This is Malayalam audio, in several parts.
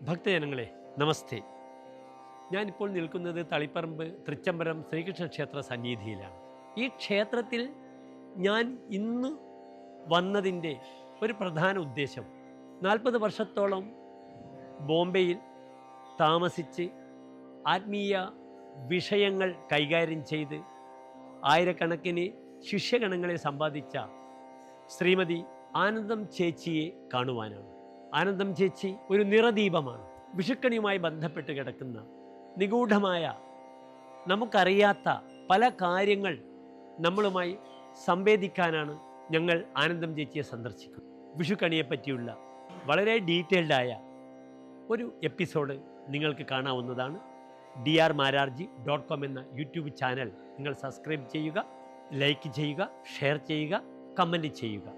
ഭക്തജനങ്ങളെ നമസ്തേ. ഞാനിപ്പോൾ നിൽക്കുന്നത് തളിപ്പറമ്പ് തൃച്ചംബരം ശ്രീകൃഷ്ണ ക്ഷേത്ര സന്നിധിയിലാണ്. ഈ ക്ഷേത്രത്തിൽ ഞാൻ ഇന്ന് വന്നതിൻ്റെ ഒരു പ്രധാന ഉദ്ദേശം 40 വർഷത്തോളം ബോംബെയിൽ താമസിച്ച് ആത്മീയ വിഷയങ്ങൾ കൈകാര്യം ചെയ്ത് ആയിരക്കണക്കിന് ശിഷ്യഗണങ്ങളെ സമ്പാദിച്ച ശ്രീമതി ആനന്ദം ചേച്ചിയെ കാണുവാനാണ്. ആനന്ദം ചേച്ചി ഒരു നിറദീപമാണ്. വിഷുക്കണിയുമായി ബന്ധപ്പെട്ട് കിടക്കുന്ന നിഗൂഢമായ നമുക്കറിയാത്ത പല കാര്യങ്ങൾ നമ്മളുമായി സംവേദിക്കാനാണ് ഞങ്ങൾ ആനന്ദം ചേച്ചിയെ സന്ദർശിക്കുന്നത്. വിഷുക്കണിയെ പറ്റിയുള്ള വളരെ ഡീറ്റെയിൽഡായ ഒരു എപ്പിസോഡ് നിങ്ങൾക്ക് കാണാവുന്നതാണ്. drmararji.com എന്ന യൂട്യൂബ് ചാനൽ നിങ്ങൾ സബ്സ്ക്രൈബ് ചെയ്യുക, ലൈക്ക് ചെയ്യുക, ഷെയർ ചെയ്യുക, കമൻറ്റ് ചെയ്യുക.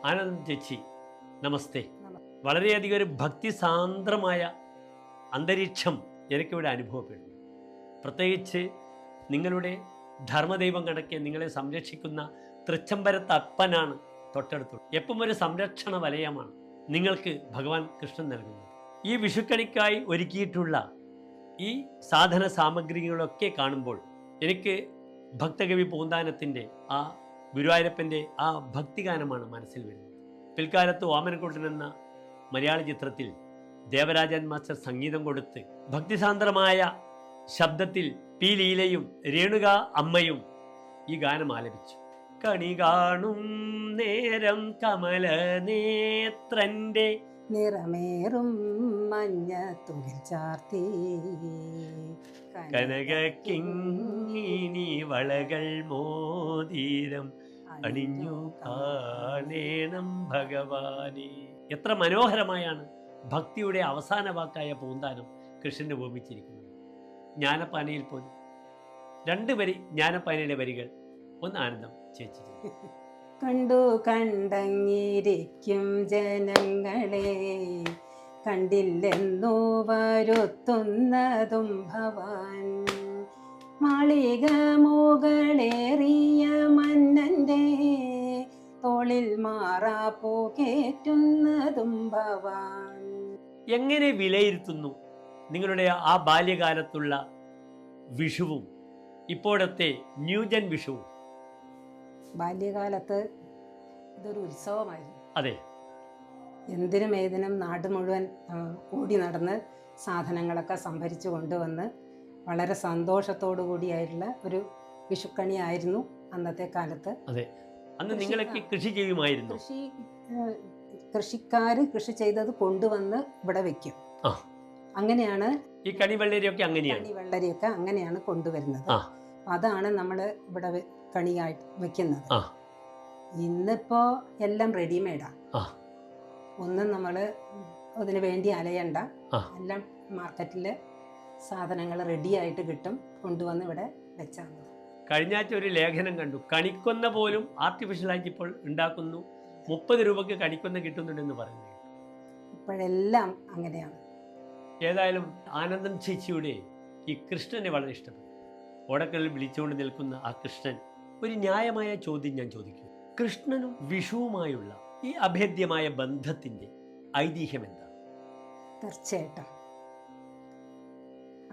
ആനന്ദം ചേച്ചി നമസ്തേ. വളരെയധികം ഒരു ഭക്തിസാന്ദ്രമായ അന്തരീക്ഷം എനിക്കിവിടെ അനുഭവപ്പെടുന്നു. പ്രത്യേകിച്ച് നിങ്ങളുടെ ധർമ്മദൈവം കണക്കെ നിങ്ങളെ സംരക്ഷിക്കുന്ന തൃച്ചംബരത്ത് അപ്പനാണ് തൊട്ടടുത്തുള്ളത്. എപ്പം ഒരു സംരക്ഷണ വലയമാണ് നിങ്ങൾക്ക് ഭഗവാൻ കൃഷ്ണൻ നൽകുന്നത്. ഈ വിഷുക്കണിക്കായി ഒരുക്കിയിട്ടുള്ള ഈ സാധന സാമഗ്രികളൊക്കെ കാണുമ്പോൾ എനിക്ക് ഭക്തകവി പൂന്താനത്തിൻ്റെ ആ ഗുരുവായൂരപ്പൻ്റെ ആ ഭക്തിഗാനമാണ് മനസ്സിൽ വരുന്നത്. പിൽക്കാലത്ത് ഓമനക്കുട്ടൻ എന്ന മലയാള ചിത്രത്തിൽ ദേവരാജൻ മാസ്റ്റർ സംഗീതം കൊടുത്ത് ഭക്തിസാന്ദ്രമായ ശബ്ദത്തിൽ പി ലീലയും രേണുക അമ്മയും ഈ ഗാനം ആലപിച്ചു. കണി കാണും നേരം കമല നേത്രന്റെ നിറമേറും മഞ്ഞ തുകിൽ ചാർത്തി കനകിങ്ങിനി വളകൾ മോതിരം അണിഞ്ഞു കാണേണം ഭഗവാനെ. എത്ര മനോഹരമായാണ് ഭക്തിയുടെ അവസാന വാക്കായ പൂന്താനം കൃഷ്ണനെ ഉപമിച്ചിരിക്കുന്നത്. ജ്ഞാനപ്പാനയിൽ പോലും 2 വരി ജ്ഞാനപ്പാനയുടെ വരികൾ ഒന്ന് ആനന്ദം ചേച്ചി. കണ്ടു കണ്ടങ്ങിരിക്കും ജനങ്ങളെ, കണ്ടില്ലെന്നു വരുത്തുന്നതും ഭവാൻ. മാളിക മുകളേറിയ മന്നന്റെ തോളിൽ മാറാപ്പൂ കേറ്റുന്നതും ഭവാൻ. എങ്ങനെ വിലയിരുത്തുന്നു നിങ്ങളുടെ ആ ബാല്യകാലത്തുള്ള വിഷുവും ഇപ്പോഴത്തെ ന്യൂജൻ വിഷുവും? ബാല്യകാലത്ത് ഇതൊരു ഉത്സവമായിരുന്നു. അതെ, എന്തിനും ഏതിനും നാട് മുഴുവൻ ഓടി നടന്ന് സാധനങ്ങളൊക്കെ സംഭരിച്ചു കൊണ്ടുവന്ന് വളരെ സന്തോഷത്തോടു കൂടിയായിട്ടുള്ള ഒരു വിഷുക്കണിയായിരുന്നു അന്നത്തെ കാലത്ത്. അതെ, അന്ന് നിങ്ങളൊക്കെ കൃഷി ചെയ്യുമായിരുന്നു. കൃഷിക്കാർ കൃഷി ചെയ്തത് കൊണ്ടുവന്ന് ഇവിടെ വെക്കും. അങ്ങനെയാണ് ഈ കണിവെള്ളരിയൊക്കെ വെള്ളരിയൊക്കെ അങ്ങനെയാണ് കൊണ്ടുവരുന്നത്. അതാണ് നമ്മൾ ഇവിടെ കണിയായിട്ട് വെക്കുന്നത്. ഇന്നിപ്പോ എല്ലാം റെഡിമെയ്ഡാണ്. ഒന്നും നമ്മൾ അതിന് വേണ്ടി അലയണ്ട. എല്ലാം മാർക്കറ്റിൽ സാധനങ്ങൾ റെഡിയായിട്ട് കിട്ടും. കൊണ്ടുവന്ന് ഇവിടെ വെച്ചാൽ മതി. കഴിഞ്ഞ ആഴ്ച ഒരു ലേഖനം കണ്ടു, കണിക്കൊന്ന പോലും ആർട്ടിഫിഷ്യലായിട്ട് ഇപ്പോൾ ഉണ്ടാക്കുന്നു. 30 രൂപയ്ക്ക് കണിക്കൊന്ന കിട്ടുന്നുണ്ടെന്ന് പറഞ്ഞു. ഇപ്പോഴെല്ലാം അങ്ങനെയാണ്. ഏതായാലും ആനന്ദം ചേച്ചിയുടെ ഈ കൃഷ്ണനെ വളരെ ഇഷ്ടപ്പെട്ടു. ഓടക്കലിൽ വിളിച്ചുകൊണ്ട് നിൽക്കുന്ന ആ കൃഷ്ണൻ, ഒരു ന്യായമായ ചോദ്യം ഞാൻ ചോദിക്കും. കൃഷ്ണനും വിഷുവുമായുള്ള ഈ അഭേദ്യമായ ബന്ധത്തിൻ്റെ ഐതിഹ്യം എന്താണ്? തീർച്ചയായിട്ടും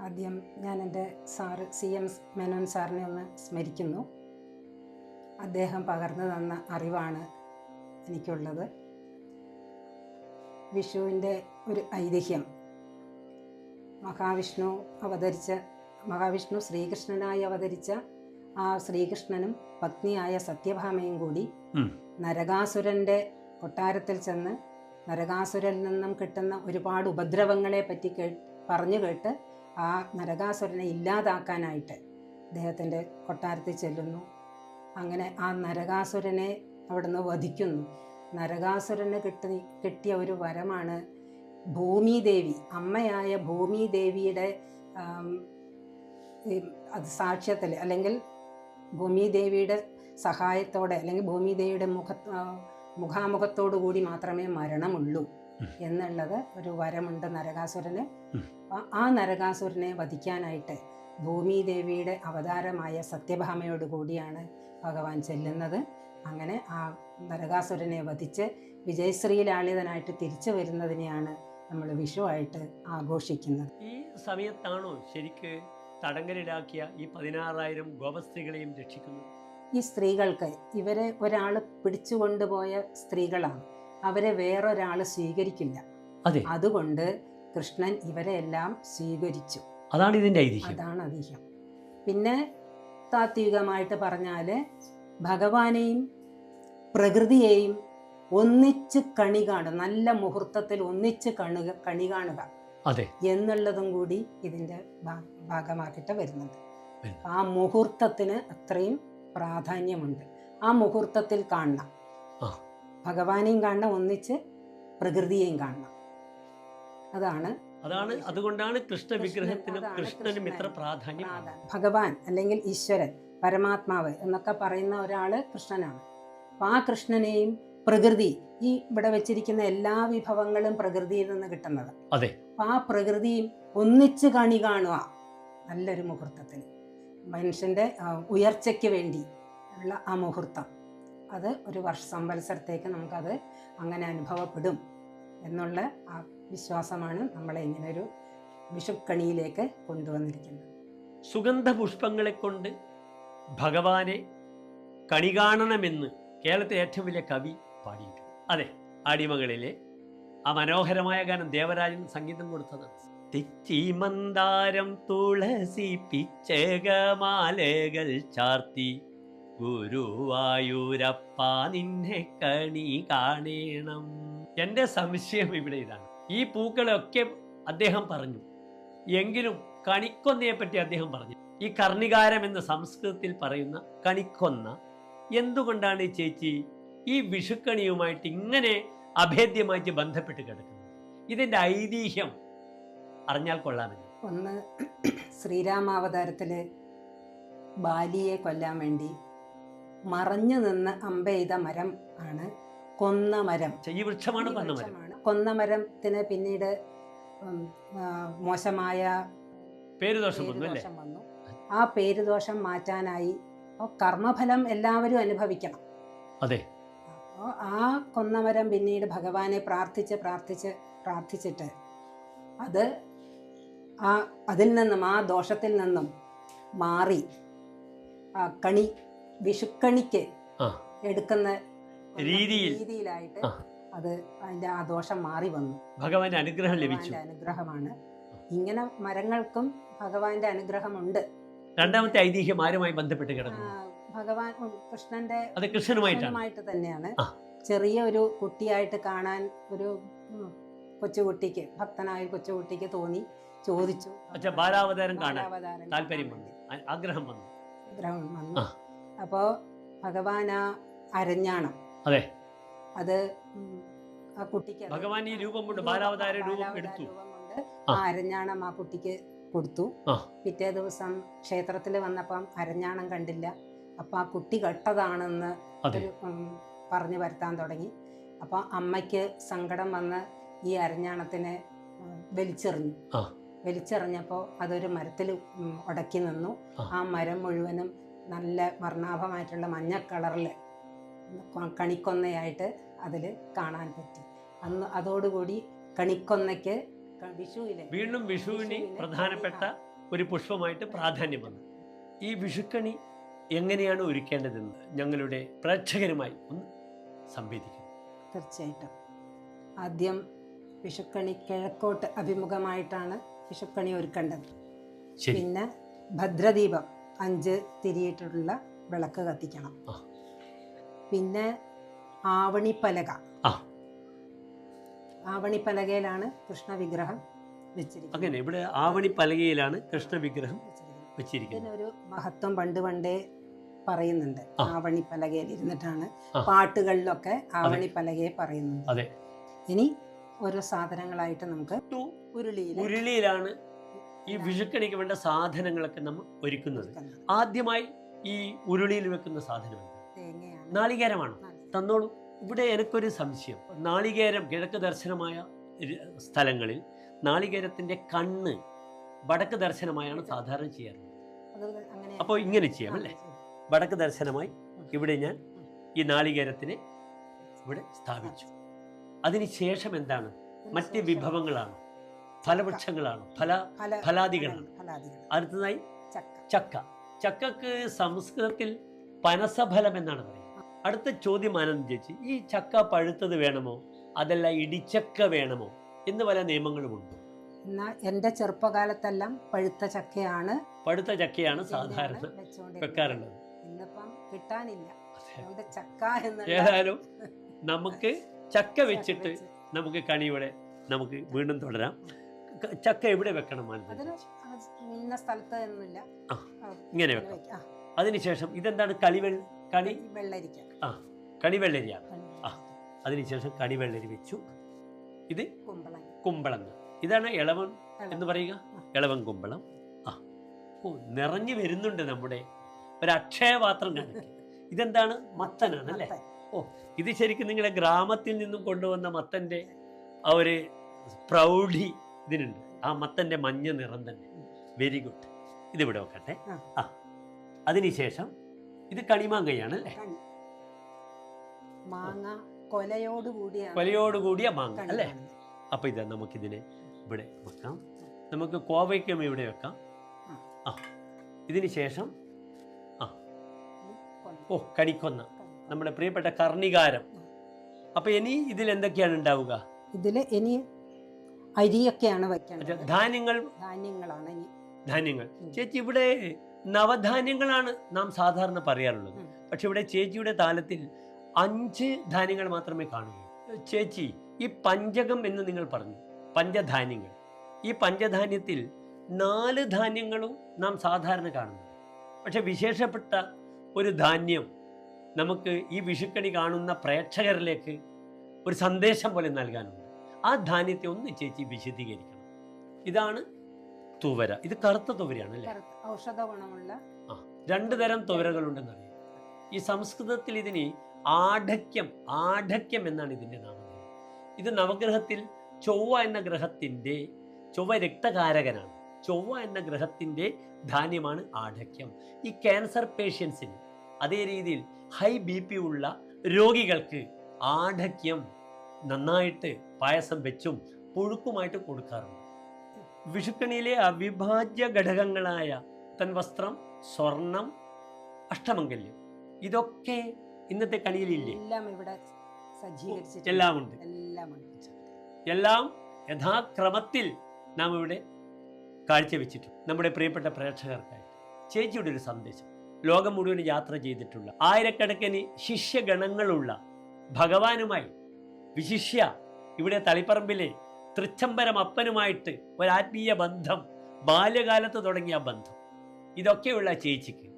ആദ്യം ഞാൻ എൻ്റെ സാറ് CM മേനോൻ സാറിനെ ഒന്ന് സ്മരിക്കുന്നു. അദ്ദേഹം പകർന്നു തന്ന അറിവാണ് എനിക്കുള്ളത്. വിഷുവിൻ്റെ ഒരു ഐതിഹ്യം, മഹാവിഷ്ണു ശ്രീകൃഷ്ണനായി അവതരിച്ച ആ ശ്രീകൃഷ്ണനും പത്നിയായ സത്യഭാമയും കൂടി നരകാസുരൻ്റെ കൊട്ടാരത്തിൽ ചെന്ന് നരകാസുരനിൽ നിന്നും കിട്ടുന്ന ഒരുപാട് ഉപദ്രവങ്ങളെ പറ്റി പറഞ്ഞു കേട്ട് ആ നരകാസുരനെ ഇല്ലാതാക്കാനായിട്ട് അദ്ദേഹത്തിൻ്റെ കൊട്ടാരത്തിൽ ചെല്ലുന്നു. അങ്ങനെ ആ നരകാസുരനെ അവിടുന്ന് വധിക്കുന്നു. നരകാസുരന് കിട്ടിയ ഒരു വരമാണ് ഭൂമിദേവി, അമ്മയായ ഭൂമിദേവിയുടെ അത് സാക്ഷ്യത്തിൽ, അല്ലെങ്കിൽ ഭൂമിദേവിയുടെ സഹായത്തോടെ, അല്ലെങ്കിൽ ഭൂമിദേവിയുടെ മുഖാമുഖത്തോടു കൂടി മാത്രമേ മരണമുള്ളൂ എന്നുള്ളത് ഒരു വരമുണ്ട് നരകാസുരന്. ആ നരകാസുരനെ വധിക്കാനായിട്ട് ഭൂമിദേവിയുടെ അവതാരമായ സത്യഭാമയോട് കൂടിയാണ് ഭഗവാൻ ചെല്ലുന്നത്. അങ്ങനെ ആ നരകാസുരനെ വധിച്ച് വിജയശ്രീലാളിതനായിട്ട് തിരിച്ചു വരുന്നതിനെയാണ് നമ്മൾ വിഷുവായിട്ട് ആഘോഷിക്കുന്നത്. ഈ സമയത്താണോ ശരിക്ക് തടങ്കലിലാക്കിയ ഈ 16,000 ഗോപസ്ത്രീകളെയും രക്ഷിക്കുന്നത്? ഈ സ്ത്രീകൾക്ക്, ഇവരെ ഒരാൾ പിടിച്ചുകൊണ്ടുപോയ സ്ത്രീകളാണ്, അവരെ വേറൊരാൾ സ്വീകരിക്കില്ല. അതെ, അതുകൊണ്ട് കൃഷ്ണൻ ഇവരെ എല്ലാം സ്വീകരിച്ചു. അതാണ് ഇതിൻ്റെ ഐതിഹ്യം. അതാണ് ഐതിഹ്യം. പിന്നെ താത്വികമായിട്ട് പറഞ്ഞാൽ ഭഗവാനെയും പ്രകൃതിയെയും ഒന്നിച്ച് കണി കാണുക, നല്ല മുഹൂർത്തത്തിൽ ഒന്നിച്ച് കണി കാണുക എന്നുള്ളതും കൂടി ഇതിൻ്റെ ഭാഗമാക്കിയിട്ട് വരുന്നുണ്ട്. ആ മുഹൂർത്തത്തിന് അത്രയും പ്രാധാന്യമുണ്ട്. ആ മുഹൂർത്തത്തിൽ കാണണം, ഭഗവാനെയും കാണണം, ഒന്നിച്ച് പ്രകൃതിയെയും കാണണം. അതുകൊണ്ടാണ് കൃഷ്ണ വിഗ്രഹത്തിനും കൃഷ്ണനും ഇത്ര പ്രാധാന്യം. ഭഗവാൻ അല്ലെങ്കിൽ ഈശ്വരൻ, പരമാത്മാവ് എന്നൊക്കെ പറയുന്ന ഒരാള് കൃഷ്ണനാണ്. അപ്പൊ ആ കൃഷ്ണനെയും പ്രകൃതി, ഈ ഇവിടെ വെച്ചിരിക്കുന്ന എല്ലാ വിഭവങ്ങളും പ്രകൃതിയിൽ നിന്ന് കിട്ടുന്നത്. അതെ, അപ്പൊ ആ പ്രകൃതിയും ഒന്നിച്ച് കണി കാണുക നല്ലൊരു മുഹൂർത്തത്തിൽ, മനുഷ്യന്റെ ഉയർച്ചയ്ക്ക് വേണ്ടി ഉള്ള ആ മുഹൂർത്തം, അത് ഒരു സംവത്സരത്തേക്ക് നമുക്കത് അങ്ങനെ അനുഭവപ്പെടും എന്നുള്ള ആ വിശ്വാസമാണ് നമ്മളെ ഇങ്ങനൊരു വിഷുക്കണിയിലേക്ക് കൊണ്ടുവന്നിരിക്കുന്നത്. സുഗന്ധപുഷ്പങ്ങളെ കൊണ്ട് ഭഗവാനെ കണി കാണണമെന്ന് കേരളത്തിലെ ഏറ്റവും വലിയ കവി പാടിയിട്ടുണ്ട്. അതെ, ആടിമകളിലെ ആ മനോഹരമായ ഗാനം ദേവരാജൻ സംഗീതം കൊടുത്തതാണ്. തെച്ചി മന്ദാരം തുളസി പിച്ചകമാലകൾ ചാർത്തി ഗുരുവായൂരപ്പ നിന്നെ കണി കാണേണം. എൻ്റെ സംശയം ഇവിടെ ഇതാണ്, ഈ പൂക്കളൊക്കെ അദ്ദേഹം പറഞ്ഞു, എങ്കിലും കണിക്കൊന്നയെ പറ്റി അദ്ദേഹം പറഞ്ഞു. ഈ കർണികാരം എന്ന സംസ്കൃതത്തിൽ പറയുന്ന കണിക്കൊന്ന എന്തുകൊണ്ടാണ് ചേച്ചി ഈ വിഷുക്കണിയുമായിട്ട് ഇങ്ങനെ അഭേദ്യമായിട്ട് ബന്ധപ്പെട്ട് കിടക്കുന്നത്? ഇതിൻ്റെ ഐതിഹ്യം അറിഞ്ഞാൽ കൊള്ളാമല്ലോ. ഒന്ന്, ശ്രീരാമാവതാരത്തില് ബാലിയെ കൊല്ലാൻ വേണ്ടി മറഞ്ഞു നിന്ന് അമ്പെയ്ത മരം ആണ് കൊന്നമരം. ഈ വൃക്ഷമാണ് കൊന്നമരം. കൊന്നമരത്തിന് പിന്നീട് മോശമായ പേരുദോഷം വന്നു. ആ പേരുദോഷം മാറ്റാനായി കർമ്മഫലം എല്ലാവരും അനുഭവിക്കണം. അതെ, അപ്പോൾ ആ കൊന്നമരം പിന്നീട് ഭഗവാനെ പ്രാർത്ഥിച്ചിട്ട് അതിൽ നിന്നും, ആ ദോഷത്തിൽ നിന്നും മാറി വിഷുക്കണിക്ക് എടുക്കുന്ന രീതിയിലായിട്ട് അത് അതിന്റെ ആ ദോഷം മാറി വന്നു. ഭഗവാന്റെ അനുഗ്രഹം ലഭിച്ചു. അനുഗ്രഹമാണ്. ഇങ്ങനെ മരങ്ങൾക്കും ഭഗവാന്റെ അനുഗ്രഹമുണ്ട്. രണ്ടാമത്തെ ഐതിഹ്യം ആരുമായി ബന്ധപ്പെട്ട് കിടക്കുന്നു? ഭഗവാൻ കൃഷ്ണന്റെ കൃഷ്ണനുമായിട്ട് തന്നെയാണ്. ചെറിയ ഒരു കുട്ടിയായിട്ട് കാണാൻ ഒരു കൊച്ചുകുട്ടിക്ക്, ഭക്തനായ കൊച്ചുകുട്ടിക്ക് തോന്നി, ചോദിച്ചു. ബാലാവതാരം കാണാൻ താല്പര്യം വന്നു, ആഗ്രഹം വന്നു. അപ്പോ ഭഗവാൻ ആ അരഞ്ഞാണം, അതെ, അത് ആ കുട്ടിക്ക് ഭഗവാൻ ഈ രൂപം കൊണ്ട്, ബാലാവതാര രൂപം എടുത്തു, ആ അരഞ്ഞാണം ആ കുട്ടിക്ക് കൊടുത്തു. പിറ്റേ ദിവസം ക്ഷേത്രത്തിൽ വന്നപ്പം അരഞ്ഞാണം കണ്ടില്ല. അപ്പൊ ആ കുട്ടി കെട്ടതാണെന്ന് പറഞ്ഞു വരുത്താൻ തുടങ്ങി. അപ്പൊ അമ്മയ്ക്ക് സങ്കടം വന്ന് ഈ അരഞ്ഞാണത്തിനെ വലിച്ചെറിഞ്ഞപ്പോൾ അതൊരു മരത്തിൽ ഉടക്കി നിന്നു. ആ മരം മുഴുവനും നല്ല വർണ്ണാഭമായിട്ടുള്ള മഞ്ഞ കളറിൽ കണിക്കൊന്നയായിട്ട് അതിൽ കാണാൻ പറ്റി. അതോടുകൂടി കണിക്കൊന്നയ്ക്ക് വീണ്ടും വിഷുവിന് പ്രധാനപ്പെട്ട ഒരു പുഷ്പമായിട്ട് പ്രാധാന്യം വന്നു. ഈ വിഷുക്കണി എങ്ങനെയാണ് ഒരുക്കേണ്ടതെന്ന് ഞങ്ങളുടെ പ്രേക്ഷകരുമായി ഒന്ന് സംവേദിക്കുന്നു. തീർച്ചയായിട്ടും. ആദ്യം വിഷുക്കണി കിഴക്കോട്ട് അഭിമുഖമായിട്ടാണ് വിഷുക്കണി ഒരുക്കേണ്ടത്. ശരി. പിന്നെ ഭദ്രദീപം 5 തിരിയിട്ടുള്ള വിളക്ക് കത്തിക്കണം. പിന്നെ ആവണിപ്പലക, ആവണിപ്പലകയിലാണ് കൃഷ്ണ വിഗ്രഹം വെച്ചിരിക്കുന്നത്. അങ്ങനെ ഇവിടെ ആവണിപ്പലകയിലാണ് കൃഷ്ണ വിഗ്രഹം വെച്ചിരിക്കുന്നത്. ഇതിനൊരു മഹത്വം പണ്ടേ പറയുന്നുണ്ട്. ആവണിപ്പലകയിൽ ഇരുന്നിട്ടാണ് പാട്ടുകളിലൊക്കെ ആവണിപ്പലകയെ പറയുന്നുണ്ട്. അതെ. ഇനി ഓരോ സാധനങ്ങളായിട്ട് നമുക്ക് ഉരുളിയിലാണ് ഈ വിഷുക്കണിക്ക് വേണ്ട സാധനങ്ങളൊക്കെ നമ്മൾ ഒരുക്കുന്നത്. ആദ്യമായി ഈ ഉരുളിയിൽ വെക്കുന്ന സാധനം നാളികേരമാണ്. തന്നോളൂ. ഇവിടെ എനിക്കൊരു സംശയം. നാളികേരം കിഴക്ക് ദർശനമായ സ്ഥലങ്ങളിൽ നാളികേരത്തിന്റെ കണ്ണ് വടക്ക് ദർശനമായാണ് സാധാരണ ചെയ്യാറുള്ളത്. അപ്പോൾ ഇങ്ങനെ ചെയ്യാം അല്ലേ? വടക്ക് ദർശനമായി ഇവിടെ ഞാൻ ഈ നാളികേരത്തിനെ ഇവിടെ സ്ഥാപിച്ചു. അതിനുശേഷം എന്താണ്? മറ്റ് വിഭവങ്ങളാണ്, ഫലവൃക്ഷങ്ങളാണ്, ഫലാദികളാണ്. അടുത്തതായി ചക്ക. ചക്കക്ക് സംസ്കൃതത്തിൽ പനസഫലം എന്നാണ് പറയുന്നത്. അടുത്ത ചോദ്യം ആനന്ദ് ചേച്ചി, ഈ ചക്ക പഴുത്തത് വേണമോ അതല്ല ഇടിച്ചക്ക വേണമോ എന്ന് പല നിയമങ്ങളുമുണ്ട്. എന്റെ ചെറുപ്പകാലത്തെല്ലാം പഴുത്ത ചക്കയാണ് സാധാരണ വെക്കാറുള്ളത്. ഇന്നിപ്പം കിട്ടാനില്ല. ഏതായാലും നമുക്ക് ചക്ക വെച്ചിട്ട് നമുക്ക് കണിയോടെ നമുക്ക് വീണ്ടും തുടരാം. ചക്ക എവിടെ വെക്കണം? ഇങ്ങനെ വെക്കാം. അതിനുശേഷം ഇതെന്താണ്? കണിവെള്ളരിയാണ്. അതിനുശേഷം കണിവെള്ളരി വെച്ചു. ഇത് കുമ്പളങ്ങ. ഇതാണ് ഇളവൻ എന്ന് പറയുക, ഇളവൻ കുമ്പളം. നിറഞ്ഞു വരുന്നുണ്ട് നമ്മുടെ ഒരു അക്ഷയപാത്രം കണക്ക്. ഇതെന്താണ്? മത്തനാണ് അല്ലേ? ഇത് ശരിക്കും നിങ്ങളുടെ ഗ്രാമത്തിൽ നിന്നും കൊണ്ടുവന്ന മത്തന്റെ ആ ഒരു പ്രൗഢി ഇതിനുണ്ട്. ആ മത്തന്റെ മഞ്ഞ നിറം തന്നെ. Very good. ഇതിവിടെ വെക്കട്ടെ. അതിനുശേഷം ഇത് കണിമാങ്ങയാണ് അല്ലേ? കൊലയോടുകൂടിയ മാങ്ങ അല്ലേ? അപ്പൊ ഇതാ നമുക്കിതിനെ ഇവിടെ വെക്കാം. നമുക്ക് കോവയ്ക്കും ഇവിടെ വെക്കാം. ഇതിന് ശേഷം കണിക്കൊന്ന, നമ്മുടെ പ്രിയപ്പെട്ട കർണികാരം. അപ്പൊ ഇനി ഇതിൽ എന്തൊക്കെയാണ് ഉണ്ടാവുക? ഇതില് ഇനി അരിയൊക്കെയാണ് വെക്കേണ്ടത്. ധാന്യങ്ങൾ. ചേച്ചി, ഇവിടെ നവധാന്യങ്ങളാണ് നാം സാധാരണ പറയാറുള്ളത്. പക്ഷെ ഇവിടെ ചേച്ചിയുടെ താലത്തിൽ 5 ധാന്യങ്ങൾ മാത്രമേ കാണുകയുള്ളൂ. ചേച്ചി, ഈ പഞ്ചകം എന്ന് നിങ്ങൾ പറഞ്ഞു, പഞ്ചധാന്യങ്ങൾ. ഈ പഞ്ചധാന്യത്തിൽ 4 ധാന്യങ്ങളും നാം സാധാരണ കാണുന്നു. പക്ഷെ വിശേഷപ്പെട്ട ഒരു ധാന്യം നമുക്ക് ഈ വിഷുക്കണി കാണുന്ന പ്രേക്ഷകരിലേക്ക് ഒരു സന്ദേശം പോലെ നൽകാനുണ്ട്. ആ ധാന്യത്തെ ഒന്ന് ചേച്ചി വിശദീകരിക്കണം. ഇതാണ് തുവര. ഇത് കറുത്ത തുവരയാണ് അല്ലേ? ഔഷധ ഗുണമുള്ള 2 തരം തുവരകളുണ്ടെന്നറിയാം. ഈ സംസ്കൃതത്തിൽ ഇതിന് ആഢക്യം എന്നാണ് ഇതിന്റെ നാമധേയം. ഇത് നവഗ്രഹത്തിൽ ചൊവ്വ രക്തകാരകനാണ്. ചൊവ്വ എന്ന ഗ്രഹത്തിന്റെ ധാന്യമാണ് ആഢക്യം. ഈ ക്യാൻസർ പേഷ്യൻസിന്, അതേ രീതിയിൽ ഹൈ BP ഉള്ള രോഗികൾക്ക് ആഢക്യം നന്നായിട്ട് പായസം വെച്ചും പുഴുക്കുമായിട്ട് കൊടുക്കാറുണ്ട്. വിഷുക്കണിയിലെ അവിഭാജ്യ ഘടകങ്ങളായ തൻവസ്ത്രം, സ്വർണം, അഷ്ടമംഗല്യം, ഇതൊക്കെ ഇന്നത്തെ കണിയിലില്ലേ? എല്ലാം ഉണ്ട്. എല്ലാം യഥാക്രമത്തിൽ നാം ഇവിടെ കാഴ്ചവെച്ചിട്ടുണ്ട് നമ്മുടെ പ്രിയപ്പെട്ട പ്രേക്ഷകർക്കായിട്ട്. ചേച്ചിയുടെ ഒരു സന്ദേശം. ലോകം മുഴുവൻ യാത്ര ചെയ്തിട്ടുള്ള ആയിരക്കണക്കിന് ശിഷ്യഗണങ്ങളുള്ള ഭഗവാനുമായി, വിശിഷ്യ ഇവിടെ തളിപ്പറമ്പിലെ തൃച്ചംബരം അപ്പനുമായിട്ട് ഒരാത്മീയ ബന്ധം, ബാല്യകാലത്ത് തുടങ്ങിയ ബന്ധം, ഇതൊക്കെയുള്ള ചേച്ചിക്ക്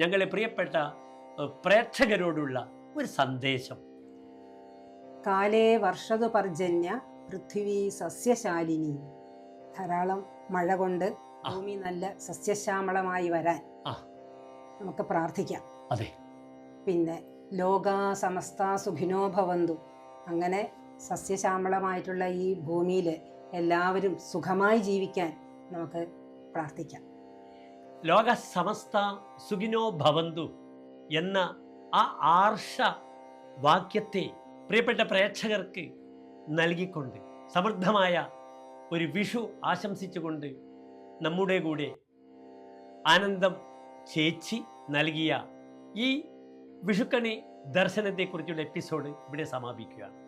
ഞങ്ങളെ പ്രിയപ്പെട്ട പ്രേക്ഷകരോടുള്ള ഒരു സന്ദേശം. കാലേ വർഷതു പർജന്യ പൃഥ്വി സസ്യശാലിനി. ധാരാളം മഴ കൊണ്ട് ഭൂമി നല്ല സസ്യശ്യാമളമായി വരാൻ നമുക്ക് പ്രാർത്ഥിക്കാം. അതെ. പിന്നെ ലോകാ സമസ്ത സുഖിനോ ഭവന്തു. അങ്ങനെ സസ്യശ്യാമളമായിട്ടുള്ള ഈ ഭൂമിയിൽ എല്ലാവരും സുഖമായി ജീവിക്കാൻ നമുക്ക് പ്രാർത്ഥിക്കാം. ലോക സമസ്ത സുഖിനോ ഭവന്തു എന്ന ആ ആർഷ വാക്യത്തെ പ്രിയപ്പെട്ട പ്രേക്ഷകർക്ക് നൽകിക്കൊണ്ട് സമൃദ്ധമായ ഒരു വിഷു ആശംസിച്ചുകൊണ്ട് നമ്മുടെ കൂടെ ആനന്ദം ചേച്ചി നൽകിയ ഈ വിഷുക്കണി ദർശനത്തെക്കുറിച്ചുള്ള എപ്പിസോഡ് ഇവിടെ സമാപിക്കുകയാണ്.